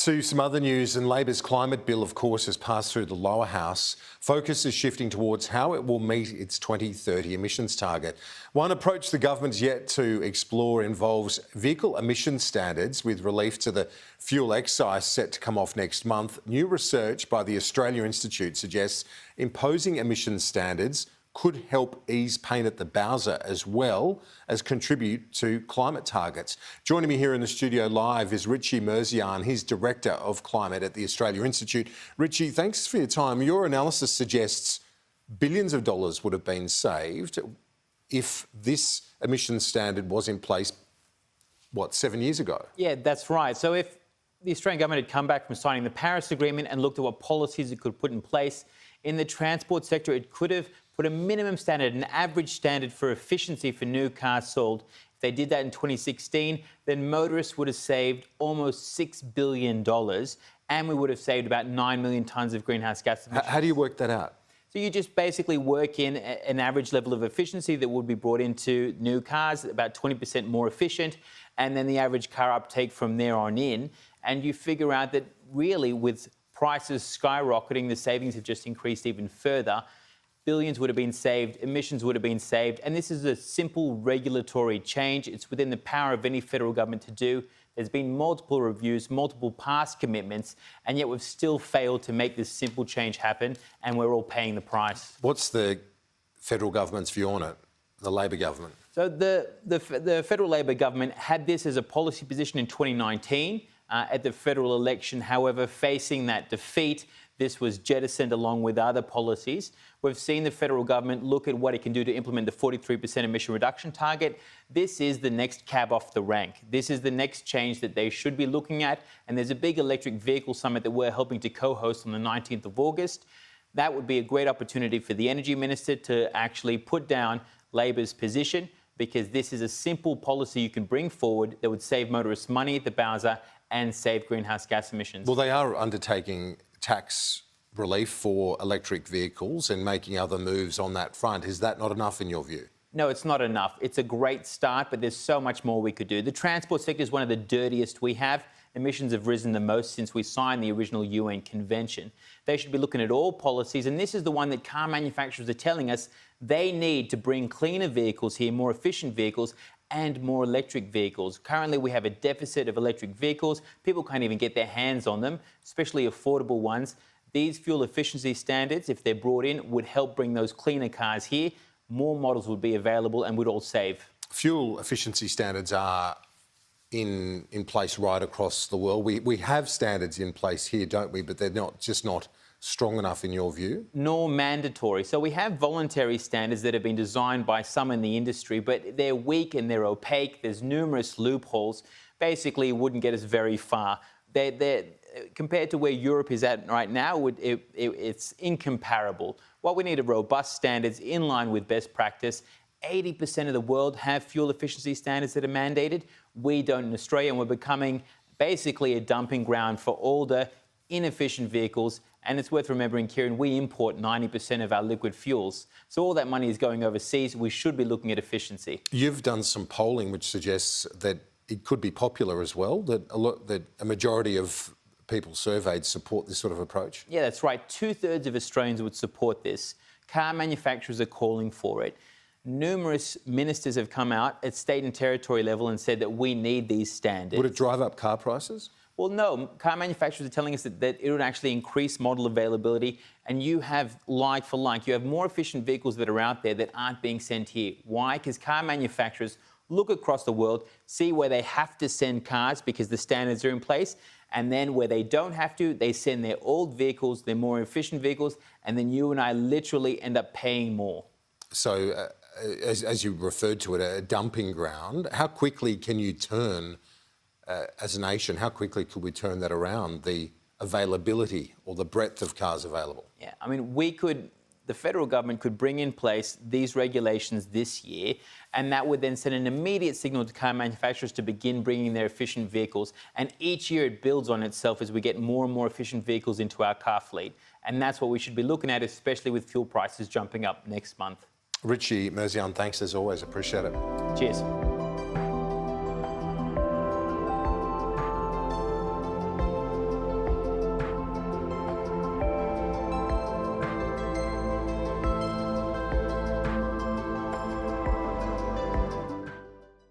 To some other news, and Labor's climate bill, of course, has passed through the lower house. Focus is shifting towards how it will meet its 2030 emissions target. One approach the government's yet to explore involves vehicle emission standards, with relief to the fuel excise set to come off next month. New research by the Australia Institute suggests imposing emission standards could help ease pain at the Bowser as well as contribute to climate targets. Joining me here in the studio live is Richie Merzian. He's Director of Climate at the Australia Institute. Richie, thanks for your time. Your analysis suggests billions of dollars would have been saved if this emissions standard was in place, 7 years ago? Yeah, that's right. So if the Australian government had come back from signing the Paris Agreement and looked at what policies it could put in place, in the transport sector, it could have put a minimum standard, an average standard for efficiency for new cars sold. If they did that in 2016, then motorists would have saved almost $6 billion and we would have saved about 9 million tonnes of greenhouse gas emissions. How do you work that out? So you just basically work in an average level of efficiency that would be brought into new cars, about 20% more efficient, and then the average car uptake from there on in. And you figure out that really with prices skyrocketing, the savings have just increased even further. Billions would have been saved, emissions would have been saved, and this is a simple regulatory change. It's within the power of any federal government to do. There's been multiple reviews, multiple past commitments, and yet we've still failed to make this simple change happen, and we're all paying the price. What's the federal government's view on it, the Labor government? So the federal Labor government had this as a policy position in 2019 at the federal election. However, facing that defeat, this was jettisoned along with other policies. We've seen the federal government look at what it can do to implement the 43% emission reduction target. This is the next cab off the rank. This is the next change that they should be looking at. And there's a big electric vehicle summit that we're helping to co-host on the 19th of August. That would be a great opportunity for the Energy Minister to actually put down Labor's position, because this is a simple policy you can bring forward that would save motorists money at the Bowser and save greenhouse gas emissions. Well, they are undertaking tax relief for electric vehicles and making other moves on that front. Is that not enough in your view? No, it's not enough. It's a great start, but there's so much more we could do. The transport sector is one of the dirtiest we have. Emissions have risen the most since we signed the original UN convention. They should be looking at all policies, and this is the one that car manufacturers are telling us they need to bring cleaner vehicles here, more efficient vehicles, and more electric vehicles. Currently, we have a deficit of electric vehicles. People can't even get their hands on them, especially affordable ones. These fuel efficiency standards, if they're brought in, would help bring those cleaner cars here. More models would be available and we'd all save. Fuel efficiency standards are in place right across the world. We have standards in place here, don't we? But they're not strong enough in your view? Nor mandatory. So we have voluntary standards that have been designed by some in the industry, but they're weak and they're opaque. There's numerous loopholes. Basically, it wouldn't get us very far. They're compared to where Europe is at right now, it's incomparable. What we need are robust standards in line with best practice. 80% of the world have fuel efficiency standards that are mandated. We don't in Australia, and we're becoming basically a dumping ground for older, inefficient vehicles. And it's worth remembering, Kieran, we import 90% of our liquid fuels. So all that money is going overseas. We should be looking at efficiency. You've done some polling which suggests that it could be popular as well, that a majority of people surveyed support this sort of approach? Yeah, that's right. 2/3 of Australians would support this. Car manufacturers are calling for it. Numerous ministers have come out at state and territory level and said that we need these standards. Would it drive up car prices? Well, no. Car manufacturers are telling us that it would actually increase model availability, and you have like for like. You have more efficient vehicles that are out there that aren't being sent here. Why? Because car manufacturers look across the world, see where they have to send cars because the standards are in place, and then where they don't have to, they send their old vehicles, their more efficient vehicles, and then you and I literally end up paying more. So, as you referred to it, a dumping ground, how quickly can you turn, as a nation, how quickly could we turn that around, the availability or the breadth of cars available? Yeah, I mean, the federal government could bring in place these regulations this year, and that would then send an immediate signal to car manufacturers to begin bringing their efficient vehicles. And each year it builds on itself as we get more and more efficient vehicles into our car fleet. And that's what we should be looking at, especially with fuel prices jumping up next month. Richie Merzian, thanks as always. Appreciate it. Cheers.